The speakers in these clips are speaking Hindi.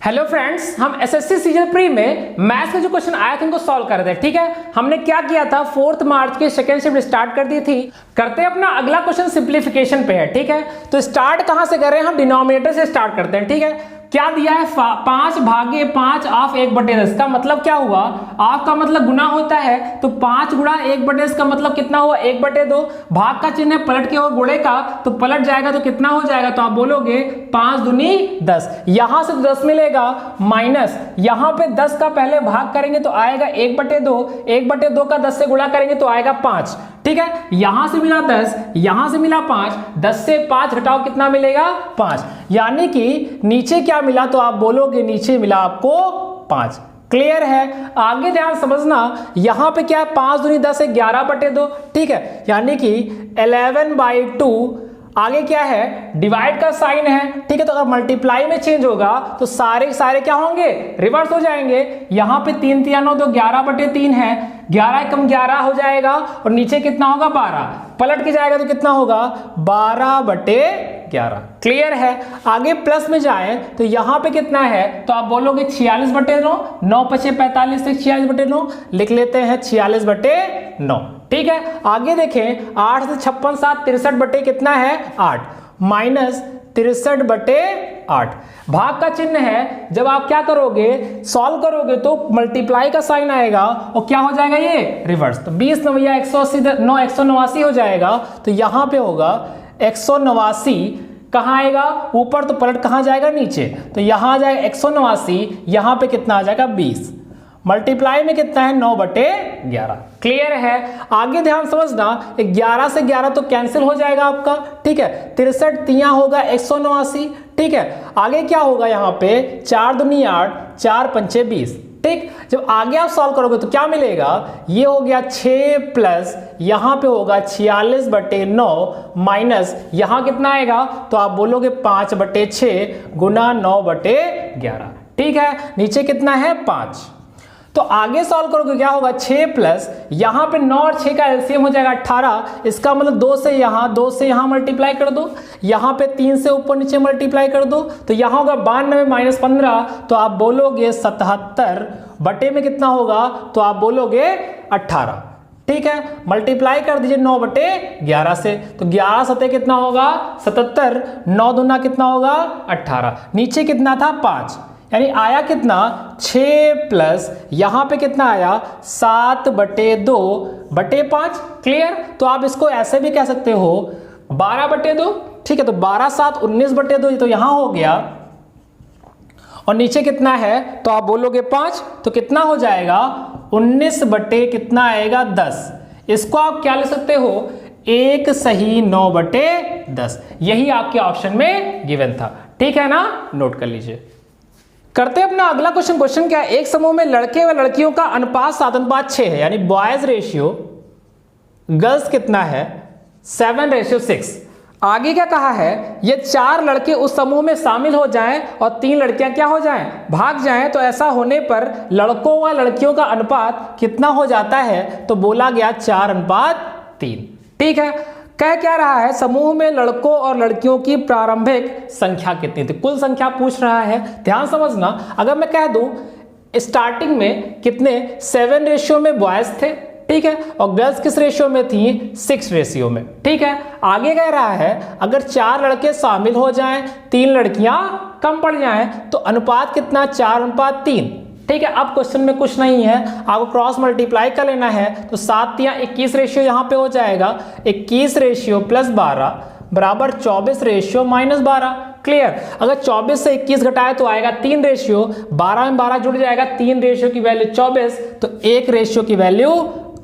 हेलो फ्रेंड्स, हम एसएससी सीजन प्री में मैथ्स के जो क्वेश्चन आए थे उनको सॉल्व कर रहे थे। ठीक है, हमने क्या किया था, 4 मार्च के सेकंड शिफ्ट स्टार्ट कर दी थी। करते हैं अपना अगला क्वेश्चन सिंप्लीफिकेशन पे है। ठीक है, तो स्टार्ट कहां से कर रहे हैं, हम डिनोमिनेटर से स्टार्ट करते हैं। ठीक है, क्या दिया है 5 भागे 5 ऑफ 1/10 का मतलब क्या हुआ, ऑफ का मतलब गुना होता है, तो 5 गुणा 1/10 का मतलब कितना हुआ 1/2। भाग का चिन्ह है पलट के और गुणे का, तो पलट जाएगा तो कितना हो जाएगा, तो आप बोलोगे 5 दूनी 10। यहां से 10 मिलेगा माइनस यहां पे 10 का पहले भाग करेंगे तो आएगा 1/2, 1/2 का 10 से गुणा करेंगे तो आएगा 5। ठीक है, यहां से मिला 10, यहां से मिला 5, 10 से 5 घटाओ कितना मिलेगा 5, यानी कि नीचे क्या मिला, तो आप बोलोगे नीचे मिला आपको 5। क्लियर है, आगे ध्यान समझना, यहां पे क्या है 5 दूनी 10 है 11/2। ठीक है, यानी कि 11/2। आगे क्या है, डिवाइड का साइन है। ठीक है, तो अगर मल्टीप्लाई में चेंज होगा तो सारे क्या होंगे, रिवर्स हो जाएंगे। यहां पे 3 3 9 तो 11/3 है, 11 कम 11 हो जाएगा और नीचे कितना होगा 12, पलट के जाएगा तो कितना होगा 12/11। क्लियर है, आगे प्लस में जाए तो यहां पे कितना है, तो आप बोलोगे 46/9, 9 5 45 से 46/9 लिख लेते हैं 46/9। ठीक है, आगे देखें 8 से 56 7 63 कितना है 8, माइनस 63/8। भाग का चिन्ह है, जब आप क्या करोगे सॉल्व करोगे तो मल्टीप्लाई का साइन आएगा और क्या हो जाएगा ये रिवर्स, तो 20 9 189 हो जाएगा। तो यहां पे होगा 189, कहां आएगा ऊपर, तो पलट कहां जाएगा नीचे, तो यहां आ जाएगा 189, यहां पे कितना आ जाएगा 20, मल्टीप्लाई में कितना है 9/11। क्लियर है, आगे ध्यान समझना, 11 से 11 तो कैंसिल हो जाएगा आपका। ठीक है, 63 3 होगा 189। ठीक है, आगे क्या होगा, यहाँ पे 4 दूनी 8, 4 पंचे 20। ठीक, जब आगे आप सॉल्व करोगे तो क्या मिलेगा, ये हो गया 6 प्लस यहां पे होगा 46/9 माइनस यहां कितना आएगा, तो आप बोलोगे 5/6 गुना 9/11। ठीक है, नीचे कितना है 5। तो आगे सॉल्व करोगे क्या होगा 6 प्लस यहां पे 9 और 6 का एलसीएम हो जाएगा 18, इसका मतलब 2 से यहां मल्टीप्लाई कर दो, यहां पे 3 से ऊपर नीचे मल्टीप्लाई कर दो, तो यहां होगा 92 माइनस 15, तो आप बोलोगे 77 बटे में कितना होगा, तो आप बोलोगे 18। ठीक है, मल्टीप्लाई कर दीजिए 9/11 से, तो 11 सतह कितना होगा 77, 9 दूना कितना होगा 18, नीचे कितना था 5, यानी आया कितना 6 प्लस यहां पे कितना आया 7/2/5। क्लियर, तो आप इसको ऐसे भी कह सकते हो 12/2। ठीक है, तो 12 7 19/2, तो यहां हो गया, और नीचे कितना है, तो आप बोलोगे 5, तो कितना हो जाएगा 19 कितना आएगा 10। इसको आप क्या ले सकते हो, 1 सही 9/10, यही आपके ऑप्शन में गिवन था। ठीक है ना, नोट कर लीजिए। करते हैं अपना अगला क्वेश्चन क्या है, एक समूह में लड़के व लड़कियों का अनुपात 7:6 है, यानी बॉयज रेशियो, गर्ल्स कितना है 7:6। आगे क्या कहा है, ये 4 लड़के उस समूह में शामिल हो जाएं और 3 लड़कियां क्या हो जाएं, भाग जाएं, तो ऐसा होने पर लड़कों व लड़कियों का अनुपात कितना हो जाता है, तो बोला गया 4:3। ठीक है, कह क्या रहा है, समूह में लड़कों और लड़कियों की प्रारंभिक संख्या कितनी थी, कुल संख्या पूछ रहा है। ध्यान समझना, अगर मैं कह दूं स्टार्टिंग में कितने 7 रेशियो में बॉयज थे, ठीक है, और गर्ल्स किस रेशियो में थी 6 रेशियो में। ठीक है, आगे कह रहा है अगर 4 लड़के शामिल हो जाएं 3 लड़कियां कम पड़ जाएं तो अनुपात कितना 4:3। ठीक है, अब क्वेश्चन में कुछ नहीं है, आपको क्रॉस मल्टीप्लाई कर लेना है, तो 7 या 21 रेशियो यहां पे हो जाएगा, 21 रेशियो प्लस 12 बराबर 24 रेशियो माइनस 12। क्लियर, अगर 24 से 21 घटाए तो आएगा 3 रेशियो, 12 में 12 जुड़ जाएगा, 3 रेशियो की वैल्यू 24, तो 1 रेशियो की वैल्यू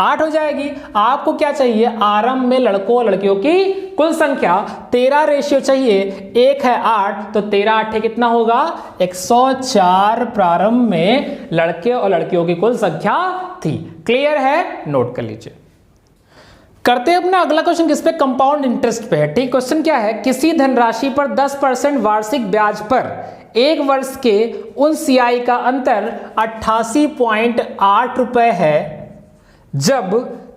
8 हो जाएगी। आपको क्या चाहिए, आरंभ में लड़कों और लड़कियों की कुल संख्या, 13 रेशियो चाहिए, 1 है 8, तो 13 8 कितना होगा 104 प्रारंभ में लड़के और लड़कियों की कुल संख्या थी। क्लियर है, नोट कर लीजिए। करते हैं अपना अगला क्वेश्चन किस पे, कंपाउंड इंटरेस्ट पे है। ठीक, क्वेश्चन क्या है, किसी धनराशि पर 10% वार्षिक ब्याज पर 1 वर्ष के उन CI का अंतर 88.8 रुपए है, जब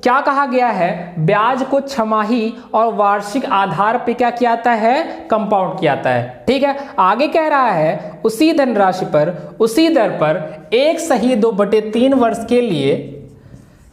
क्या कहा गया है, ब्याज को छमाही और वार्षिक आधार पे क्या किया जाता है, कंपाउंड किया जाता है। ठीक है, आगे कह रहा है उसी धनराशि पर उसी दर पर 1/2/3 वर्ष के लिए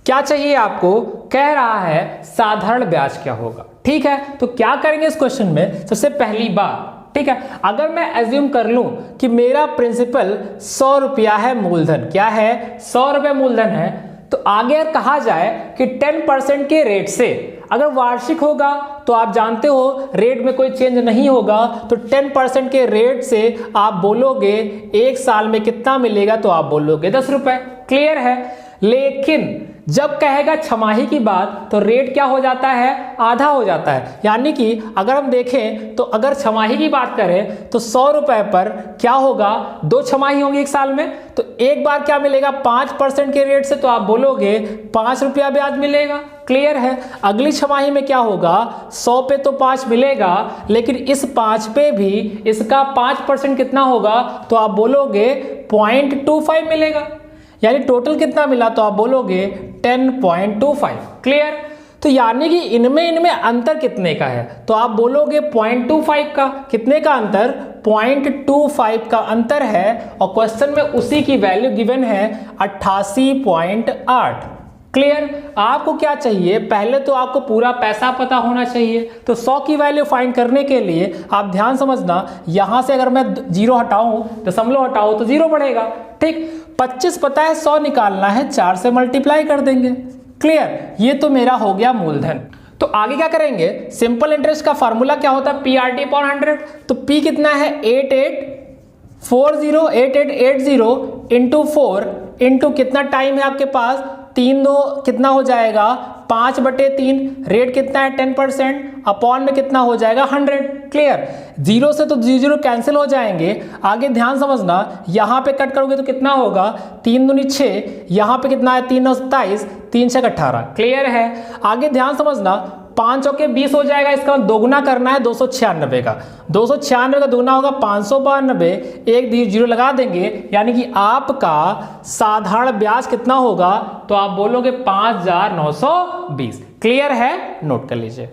क्या चाहिए आपको, कह रहा है साधारण ब्याज क्या होगा। ठीक है, तो क्या करेंगे इस क्वेश्चन में, सबसे पहली बात, ठीक है, अगर मैं एज्यूम कर लूं कि मेरा प्रिंसिपल 100 रुपया है मूलधन, क्या है, 100 रुपया मूलधन है, तो आगे अगर कहा जाए कि 10% के रेट से, अगर वार्षिक होगा तो आप जानते हो रेट में कोई चेंज नहीं होगा, तो 10% के रेट से आप बोलोगे एक साल में कितना मिलेगा, तो आप बोलोगे 10 रुपए। क्लियर है, लेकिन जब कहेगा छमाही की बात तो रेट क्या हो जाता है, आधा हो जाता है। यानी कि अगर हम देखें तो अगर छमाही की बात करें तो 100 रुपए पर क्या होगा, 2 छमाही होंगी एक साल में, तो एक बार क्या मिलेगा 5% के रेट से, तो आप बोलोगे 5 रुपया ब्याज मिलेगा। क्लियर है, अगली छमाही में क्या होगा, 100 पे तो 5 मिलेगा, लेकिन इस 5 पे भी इसका 5% कितना होगा, तो आप बोलोगे 0.25 मिलेगा। यानी टोटल कितना मिला, तो आप बोलोगे 10.25। क्लियर, तो यानी कि इनमें अंतर कितने का है, तो आप बोलोगे 0.25 का। कितने का अंतर, 0.25 का अंतर है, और क्वेश्चन में उसी की वैल्यू गिवन है 88.8। क्लियर, आपको क्या चाहिए, पहले तो आपको पूरा पैसा पता होना चाहिए। तो 100 की वैल्यू फाइंड करने के लिए आप ध्यान समझना, यहां से अगर मैं 0 हटाऊं, दशमलव हटाऊं, तो 0 बढ़ेगा। ठीक, 25 पता है, 100 निकालना है, 4 से मल्टीप्लाई कर देंगे। क्लियर, ये तो मेरा हो गया मूलधन। तो आगे क्या करेंगे, सिंपल इंटरेस्ट का फार्मूला क्या होता है, PRT/100। तो P कितना है, 8840 इंटू 4 इंटू कितना टाइम है आपके पास, 3 2 कितना हो जाएगा, 5/3, रेट कितना है 10%, अपॉन में कितना हो जाएगा 100। क्लियर, 0 से तो 0 कैंसिल हो जाएंगे। आगे ध्यान समझना, यहां पे कट करोगे तो कितना होगा, 3 दूनी 6, यहां पे कितना है 3 9 27, 3 6 18। क्लियर है, आगे ध्यान समझना, 5 चौके 20 हो जाएगा, इसका दोगुना करना है 296 का, 296 का दोगुना होगा 592, एक 0 लगा देंगे, यानी कि आपका साधारण ब्याज कितना होगा, तो आप बोलोगे 5920। क्लियर है, नोट कर लीजिए।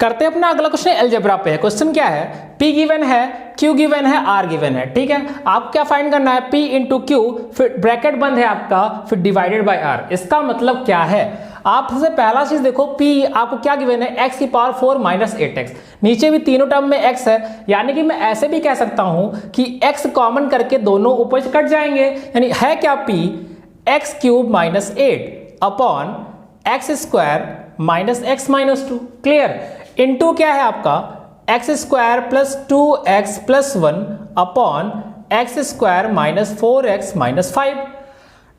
करते हैं अपना अगला क्वेश्चन, अलजेब्रा पे है। क्वेश्चन क्या है, P गिवन है, Q गिवन है, R गिवन है। ठीक है, आप क्या फाइंड करना है, P इंटू Q, फिर ब्रैकेट बंद है आपका, फिर डिवाइडेड बाय R। इसका मतलब क्या है, आप सबसे पहला चीज देखो, P आपको क्या गिवन है, x की पावर 4 माइनस 8x, नीचे भी तीनों टर्म में x है, यानी कि मैं ऐसे भी कह सकता हूं कि x कॉमन करके दोनों ऊपर से कट जाएंगे, यानी है क्या P, x³ minus 8 upon x² minus x minus 2। Clear, into क्या है आपका, x² plus 2x plus 1 upon x² minus 4x minus 5,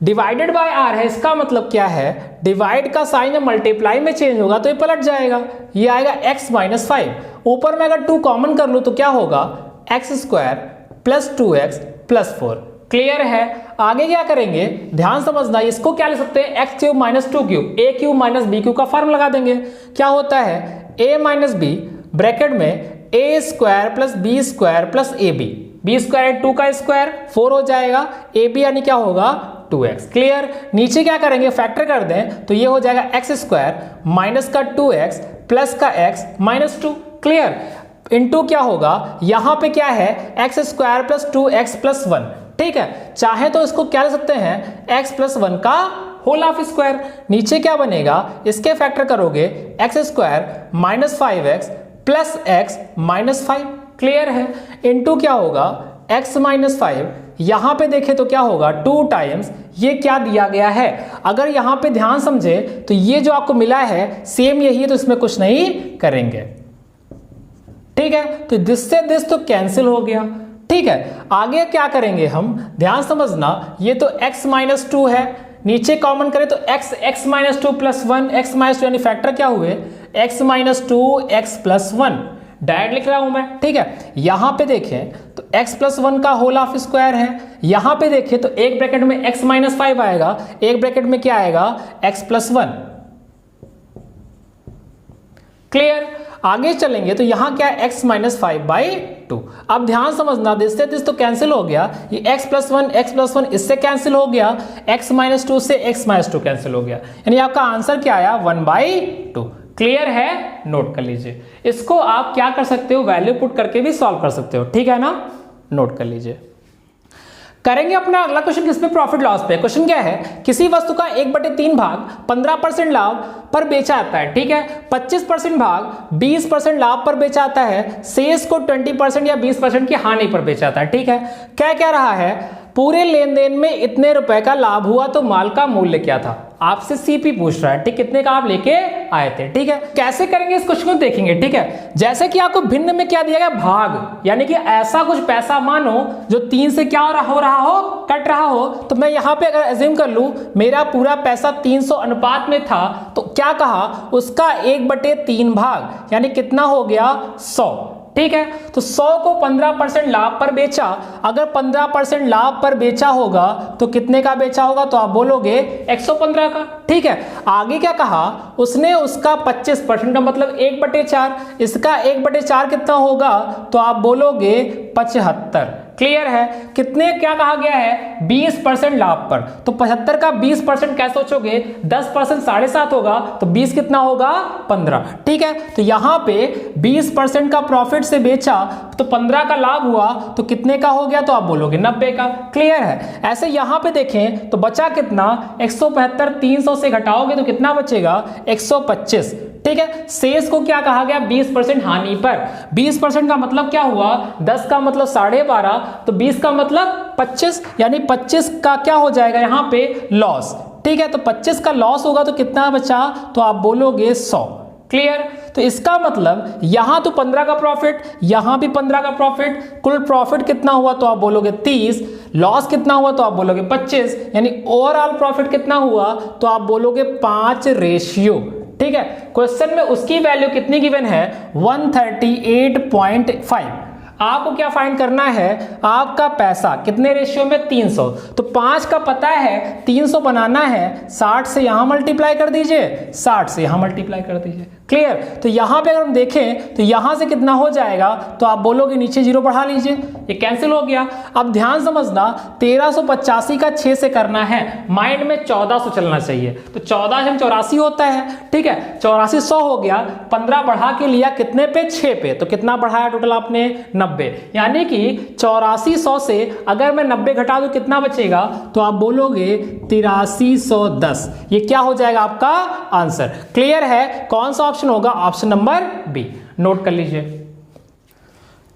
divided by r है। इसका मतलब क्या है, डिवाइड का साइन जब मल्टीप्लाई में चेंज होगा तो ये पलट जाएगा, ये आएगा x माइनस 5, ऊपर में अगर 2 कॉमन कर लूं तो क्या होगा, x² plus 2x plus 4। Clear है, आगे क्या करेंगे, ध्यान समझना, इसको क्या ले सकते हैं, x³ minus 2³, a³ minus b³ का फॉर्मूला लगा देंगे। क्या होता है, a माइनस b ब्रैकेट में a² plus b² plus ab, b² 2 का स्क्वायर 4 हो जाएगा, ab यानी क्या होगा 2x। क्लियर, नीचे क्या करेंगे, फैक्टर कर दें तो ये हो जाएगा x² माइनस का 2x प्लस का x माइनस 2। क्लियर, इनटू क्या होगा, यहां पे क्या है, x² प्लस 2x प्लस 1। ठीक है, चाहे तो इसको क्या ले सकते हैं, x प्लस 1 का होल ऑफ स्क्वायर, नीचे क्या बनेगा, इसके फैक्टर करोगे x² minus 5x plus x minus 5। Clear है, इनटू क्या होगा, x माइनस 5, यहां पे देखें तो क्या होगा 2 टाइम्स ये क्या दिया गया है। अगर यहां पे ध्यान समझे तो ये जो आपको मिला है सेम यही है, तो इसमें कुछ नहीं करेंगे। ठीक है, तो दिस से दिस तो कैंसिल हो गया। ठीक है, आगे क्या करेंगे हम, ध्यान समझना, ये तो x माइनस 2 है, नीचे कॉमन करें तो x minus 2 plus 1, x minus 2 यानी फैक्टर क्या हुए, x minus 2 x plus 1, direct लिख रहा हूं मैं। ठीक है, यहां पे देखें तो x प्लस 1 का होल ऑफ स्क्वायर है, यहां पे देखें तो एक ब्रैकेट में x माइनस 5 आएगा, एक ब्रैकेट में क्या आएगा, x प्लस 1। क्लियर, आगे चलेंगे तो यहाँ क्या है x माइनस 5/2। अब ध्यान समझना, दिस तो कैंसिल हो गया, ये x प्लस वन इससे कैंसिल हो गया, x माइनस 2 से x माइनस 2 कैंसिल हो गया, यानी आपका आंसर क्या आया 1/2। क्लियर है, नोट कर लीजिए। इसको आप क्या कर सकते हो, वैल्यू पुट करके भी सॉल्व कर सकते हो, ठीक है ना, नोट कर लीजिए। करेंगे अपना अगला क्वेश्चन किस पे, प्रॉफिट लॉस पे। क्वेश्चन क्या है, किसी वस्तु का 1/3 भाग 15% लाभ पर बेचा जाता है, ठीक है, 25% भाग 20% लाभ पर बेचा जाता है, शेष को 20% या 20% की हानि पर बेचा जाता है, ठीक है। क्या क्या रहा है, पूरे लेन देन में इतने रुपए का लाभ हुआ तो माल का मूल्य क्या था, आपसे सीपी पूछ रहा है, ठीक, कितने का आप लेके आए थे, ठीक है। कैसे करेंगे इस क्वेश्चन को देखेंगे, ठीक है। जैसे कि आपको भिन्न में क्या दिया गया, भाग, यानी कि ऐसा कुछ पैसा मानो जो 3 से क्या हो रहा हो, कट रहा हो। तो मैं यहां पे अगर एज्यूम कर लूं मेरा पूरा पैसा 300 अनुपात में था, तो क्या कहा, उसका 1/3 भाग, यानी कितना हो गया 100, ठीक है। तो 100 को 15% लाभ पर बेचा, अगर 15% लाभ पर बेचा होगा तो कितने का बेचा होगा, तो आप बोलोगे 115 का, ठीक है। आगे क्या कहा, उसने उसका 25% का मतलब 1/4, इसका 1/4 कितना होगा, तो आप बोलोगे 75। क्लियर है, कितने क्या कहा गया है, 20% लाभ पर, तो 75 का 20% कैसे सोचोगे, 10% 7.5 होगा, तो 20 कितना होगा 15, ठीक है। तो यहां पे 20% का प्रॉफिट से बेचा तो 15 का लाभ हुआ, तो कितने का हो गया, तो आप बोलोगे 90 का। क्लियर है। ऐसे यहां पे देखें तो बचा कितना, 175 300 से घटाओगे तो कितना बचेगा 125, ठीक है। शेष को क्या कहा गया, 20% हानि पर। 20% का मतलब क्या हुआ, 10 का मतलब 12.5, तो 20 का मतलब 25, यानी 25 का क्या हो जाएगा यहाँ पे लॉस, ठीक है। तो 25 का लॉस होगा तो कितना बचा, तो आप बोलोगे 100। क्लियर। तो इसका मतलब यहां तो 15 का प्रॉफिट, यहां भी 15 का प्रॉफिट, कुल प्रॉफिट कितना हुआ, तो आप बोलोगे 30, लॉस कितना हुआ, तो आप बोलोगे 25, यानी ओवरऑल प्रॉफिट कितना हुआ, तो आप बोलोगे 5:, ठीक है। क्वेश्चन में उसकी वैल्यू कितनी गिवन है, 138.5। आपको क्या फाइंड करना है, आपका पैसा कितने रेशियो में, 300। तो 5 का पता है, 300 बनाना है, 60 से यहां मल्टीप्लाई कर दीजिए, 60 से यहां मल्टीप्लाई कर दीजिए। क्लियर। तो यहां पे अगर हम देखें तो यहां से कितना हो जाएगा, तो आप बोलोगे नीचे 0 बढ़ा लीजिए, ये कैंसिल हो गया। अब ध्यान समझना, 1385 का 6 से करना है, माइंड में 1400 चलना चाहिए, तो 14 से 84 होता है, ठीक है। 84 100 हो गया, 15 बढ़ा के लिया कितने पे, 6 पे, तो कितना बढ़ाया टोटल आपने 90, यानी कि 84 100 से अगर मैं 90 घटा दूं कितना बचेगा, तो आप बोलोगे 8310। ये क्या हो जाएगा आपका आंसर। क्लियर है। कौन सा ऑप्शन होगा, ऑप्शन नंबर बी। नोट कर लीजिए।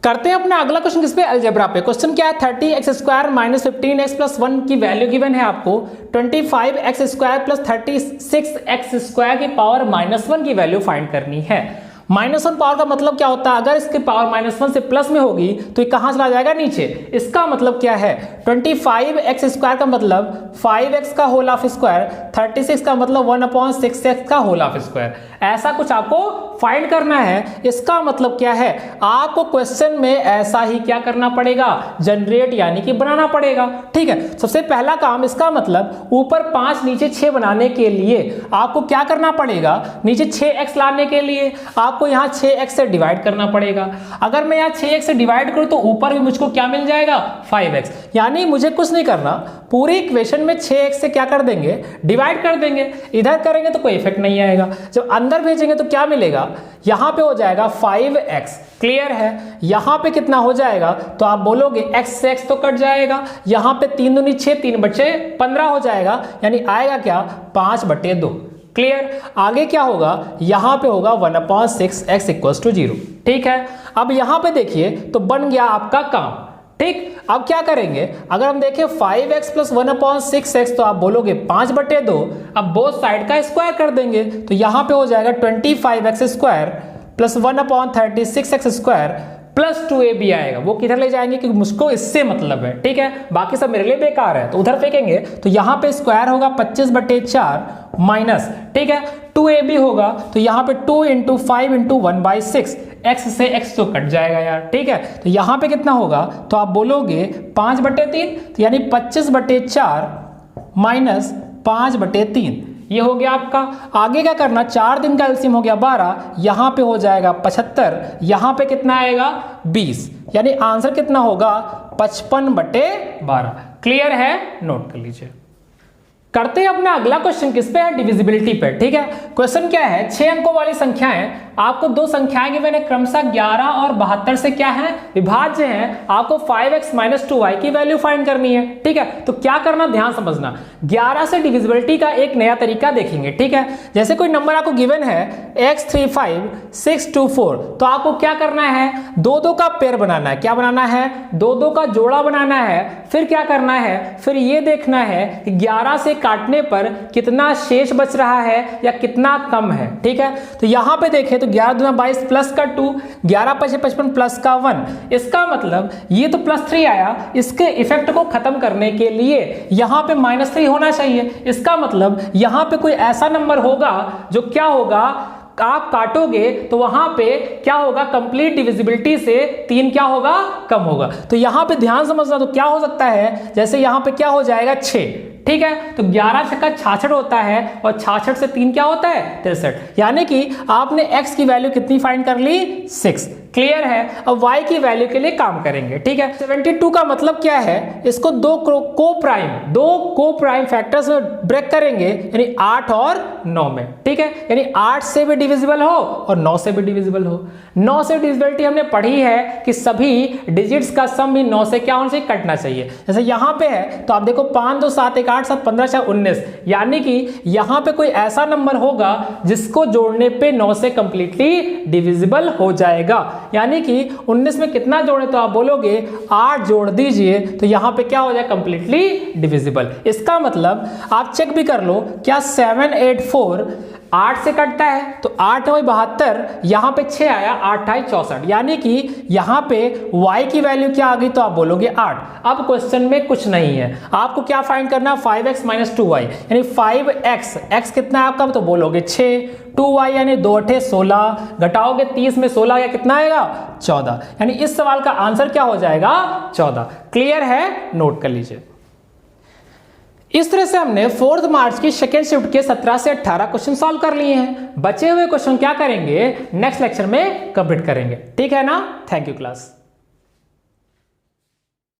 करते हैं अपना अगला क्वेश्चन किस पे, अलजेब्रा पे। क्वेश्चन क्या है, 30x² माइनस 15x+1 की वैल्यू गिवन है आपको, 25x² प्लस 36x² की पावर -1 की वैल्यू फाइंड करनी है। -1 पावर का मतलब क्या होता है, अगर इसकी पावर -1 से प्लस में होगी तो ये कहां चला जाएगा, नीचे। इसका मतलब क्या है, 25x² का मतलब 5x का होल ऑफ स्क्वायर, 36 का मतलब 1/6x का होल ऑफ स्क्वायर। ऐसा कुछ आपको फाइंड करना है। इसका मतलब क्या है, आपको क्वेश्चन में ऐसा ही क्या करना पड़ेगा, जनरेट यानी कि बनाना पड़ेगा, ठीक है। सबसे पहला काम, इसका मतलब ऊपर 5 नीचे 6 बनाने के लिए आपको क्या करना पड़ेगा, नीचे 6x लाने के लिए आपको यहाँ 6x से डिवाइड करना पड़ेगा। अगर मैं यहाँ 6x से डिवाइड करूं तो ऊपर भी मुझको क्या मिल जाएगा, 5x। यानी मुझे कुछ नहीं करना, पूरी इक्वेशन में 6x से क्या कर देंगे, डिवाइड कर देंगे। इधर करेंगे तो कोई इफेक्ट नहीं आएगा, जब अंदर भेजेंगे तो क्या मिलेगा, यहां पे हो जाएगा 5x। क्लियर है। यहां पे कितना हो जाएगा, तो आप बोलोगे x से x तो कट जाएगा, यहां पे 3 दूनी 6, 3 बचे 15 हो जाएगा, यानी आएगा क्या 5/2। क्लियर। आगे क्या होगा, यहां पे होगा 1/6x = 0, ठीक है। अब यहां पे देखिए तो बन गया आपका काम, ठीक। अब क्या करेंगे, अगर हम देखें 5x प्लस 1/6x, तो आप बोलोगे 5/2। अब बोथ साइड का स्क्वायर कर देंगे, तो यहां पे हो जाएगा 25x² plus 1/36x² plus 2ab आएगा। वो किधर ले जाएंगे, क्योंकि मुझको इससे मतलब है, ठीक है। बाकी सब मेरे लिए बेकार है, तो उधर फेंकेंगे, तो यहां पे स्क्वायर होगा 25/4 माइनस, ठीक है, 2ab होगा, तो यहां पे 2 × 5 × 1/6, x से x तो कट जाएगा यार, ठीक है। तो यहां पे कितना होगा, तो आप बोलोगे 5/3, तो यानी 25/4 माइनस 5/3, ये हो गया आपका। आगे क्या करना, 4 दिन का एलसीएम हो गया 12, यहाँ पे हो जाएगा 75, यहाँ पे कितना आएगा 20, यानी आंसर कितना होगा 55/12। क्लियर है, नोट कर लीजिए। करते हैं अपना अगला क्वेश्चन किस पे है, डिविजिबिलिटी पे। ठीक है, क्वेश्चन क्या है, 6 अंकों वाली संख्याएं, आपको दो संख्याएं गिवन है क्रमशः 11 और 72 से क्या है, विभाज्य है। आपको 5x - 2y की वैल्यू फाइंड करनी है। ठीक है, तो क्या करना, ध्यान समझना। 11 से डिविजिबिलिटी का एक नया तरीका देखेंगे। ठीक है, जैसे कोई नंबर आपको गिवन है x35,624, तो आपको क्या करना है, 2-2 का पेयर बनाना है। क्या बनाना है, 2-2 का जोड़ा बनाना है। फिर क्या करना है, फिर ये देखना है कि 11 से काटने पर कितना शेष बच रहा है या कितना कम है। ठीक है, तो यहां पे देखें तो 11 दूना 22 प्लस का 2, 11 5 55 प्लस का 1। इसका मतलब ये तो +3 आया, इसके इफेक्ट को खत्म करने के लिए यहां पे -3 होना चाहिए। इसका मतलब यहां पे कोई ऐसा नंबर होगा जो क्या होगा, आप काटोगे तो वहां पे क्या होगा, कंप्लीट डिविजिबिलिटी से 3 क्या होगा, कम होगा। तो यहां पे ध्यान समझना, तो क्या हो सकता है, जैसे यहां पे क्या हो जाएगा 6। ठीक है, तो 11 छक्का 66 होता है और 66 से 3 क्या होता है 63, यानी कि आपने x की वैल्यू कितनी फाइंड कर ली, 6। क्लियर है, अब y की वैल्यू के लिए काम करेंगे। ठीक है, 72 का मतलब क्या है, इसको दो को प्राइम फैक्टर्स में ब्रेक करेंगे, यानी 8 और 9 में। ठीक है, यानी 8 से भी डिविजिबल हो और 9 से भी डिविजिबल हो। 9 से डिविजिबिलिटी हमने पढ़ी है कि सभी डिजिट्स का सम भी 9 से क्या होना चाहिए, कटना चाहिए। जैसे यहां पे है तो आप देखो 5 2 7 1 8 7 15 4 19, यानी कि यहां पे कोई ऐसा नंबर होगा जिसको जोड़ने पे 9 से कंप्लीटली डिविजिबल हो जाएगा। यानी कि 19 में कितना जोड़े, तो आप बोलोगे 8 जोड़ दीजिए, तो यहां पे क्या हो जाए, कंप्लीटली डिविजिबल। इसका मतलब आप चेक भी कर लो, क्या 784 8 से कटता है, तो 8 और 72, यहां पे 6 आया, 8 8 64, यानी कि यहां पे y की वैल्यू क्या आ गई, तो आप बोलोगे 8। अब क्वेश्चन में कुछ नहीं है, आपको क्या फाइंड करना, 5x - 2y, यानी 5x, x कितना है आपका, तो बोलोगे 6, 2y यानी 2 8 16, घटाओगे 30 में 16 या कितना आएगा 14, यानी इस सवाल का आंसर क्या हो जाएगा 14। क्लियर है, नोट कर लीजिए। इस तरह से हमने 4 मार्च की सेकेंड शिफ्ट के 17 से 18 क्वेश्चन सॉल्व कर लिए हैं। बचे हुए क्वेश्चन क्या करेंगे, नेक्स्ट लेक्चर में कंप्लीट करेंगे। ठीक है ना, थैंक यू क्लास।